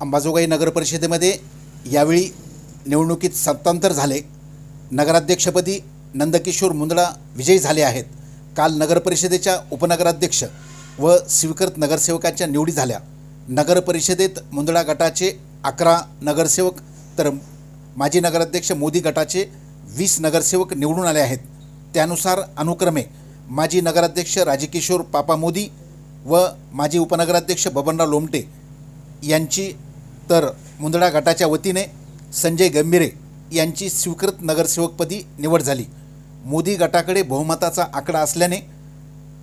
अंबाजोगाई नगर परिषदेमध्ये यावेळी निवडणुकीत सत्तांतर झाले। नगराध्यक्षपदी नंदकिशोर मुंदडा विजयी झाले आहेत। काल नगर परिषदेच्या उपनगराध्यक्ष व स्वीकृत नगरसेवकांच्या निवडी झाल्या। नगर परिषदेत मुंदडा गटाचे 11 नगरसेवक तर माजी नगराध्यक्ष मोदी गटाचे 20 नगरसेवक निवडून आले आहेत। त्यानुसार अनुक्रमे माजी नगराध्यक्ष राजकिशोर पापा मोदी व माजी उपनगराध्यक्ष बबनराव लोमटे यांची तर मुंदडा गटाच्या वतीने संजय गंभीरे यांची स्वीकृत नगरसेवकपदी निवड झाली। मोदी गटाकडे बहुमताचा आकडा असल्याने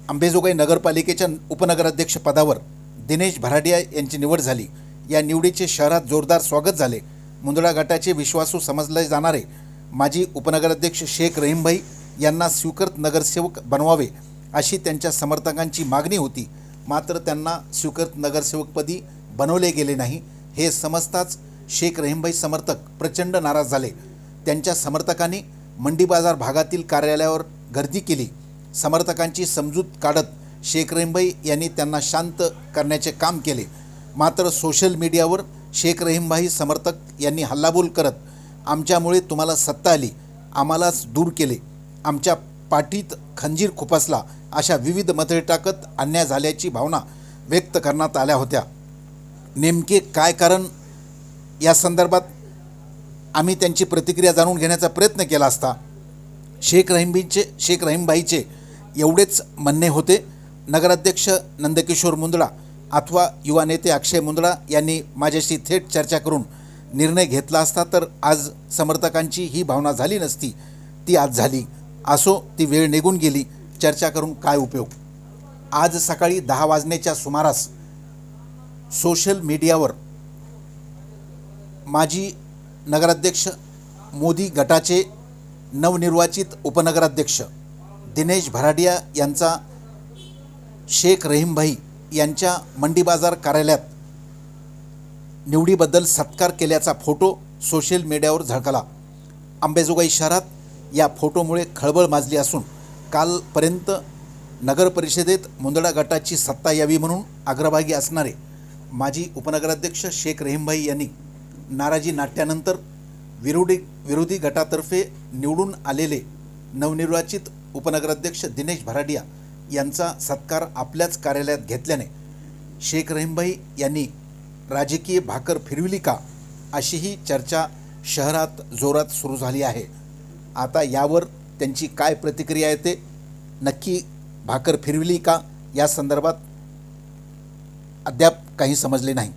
अंबाजोगाई नगरपालिकेच्या उपनगराध्यक्ष पदावर दिनेश भराडिया यांची निवड झाली। या निवडीचे शहरात जोरदार स्वागत झाले। मुंदडा गटाचे विश्वासू समजले जाणारे माजी उपनगराध्यक्ष शेख रहीमभाई यांना स्वीकृत नगरसेवक बनवावे अशी त्यांच्या समर्थकांची मागणी होती, मात्र त्यांना स्वीकृत नगरसेवकपदी बनवले गेले नाही। हे समजताच शेख रहीमभाई समर्थक प्रचंड नाराज झाले। त्यांच्या समर्थकांनी मंडी बाजार भागातील कार्यालयावर गर्दी केली। समर्थकांची समजूत काढत शेख रहीमभाई यांनी त्यांना शांत करण्याचे काम केले, मात्र सोशल मीडियावर शेख रहीमभाई समर्थक यांनी हल्लाबोल करत आमच्यामुळे तुम्हाला सत्ता आली, आम्हालाच दूर केले, आमच्या पाठीत खंजीर खुपसला अशा विविध मते टाकत अन्याय झाल्याची भावना व्यक्त करण्यात आल्या होत्या। नेमके काय कारण या संदर्भात आम्ही त्यांची प्रतिक्रिया जाणून घेण्याचा प्रयत्न केला असता शेख रहीमभाईचे एवढेच म्हणणे होते। नगराध्यक्ष नंदकिशोर मुंदडा अथवा युवा नेते अक्षय मुंदडा यांनी माझ्याशी थेट चर्चा करून निर्णय घेतला असता तर आज समर्थकांची ही भावना झाली नसती, ती आज झाली। असो, ती वेळ निघून गेली, चर्चा करून काय उपयोग। आज सकाळी 10 वाजण्याच्या सुमारास सोशल मीडियावर माजी नगराध्यक्ष मोदी गटाचे नवनिर्वाचित उपनगराध्यक्ष दिनेश भराडिया यांचा शेख रहीमभाई यांच्या मंडी बाजार कार्यालयात निवडीबद्दल सत्कार केल्याचा फोटो सोशल मीडियावर झळकला। अंबाजोगाई शहरात या फोटोमुळे खळबळ माजली असून कालपर्यंत नगर परिषदेत मुंदडा गटाची सत्ता यावी म्हणून अग्रभागी असणारे माजी उपनगराध्यक्ष शेख रहीमभाई यांनी नाराजी नाट्यानंतर विरोधी गटातर्फे निवडून आलेले नवनिर्वाचित उपनगराध्यक्ष दिनेश भराडिया यांचा सत्कार आपल्याच कार्यालयात घेतल्याने शेख रहीमभाई यांनी राजकीय भाकर फिरविली का अशीही चर्चा शहरात जोरात सुरू झाली आहे। आता यावर त्यांची काय प्रतिक्रिया येते, नक्की भाकर फिरविली का या संदर्भात अद्याप काही समजले नाही।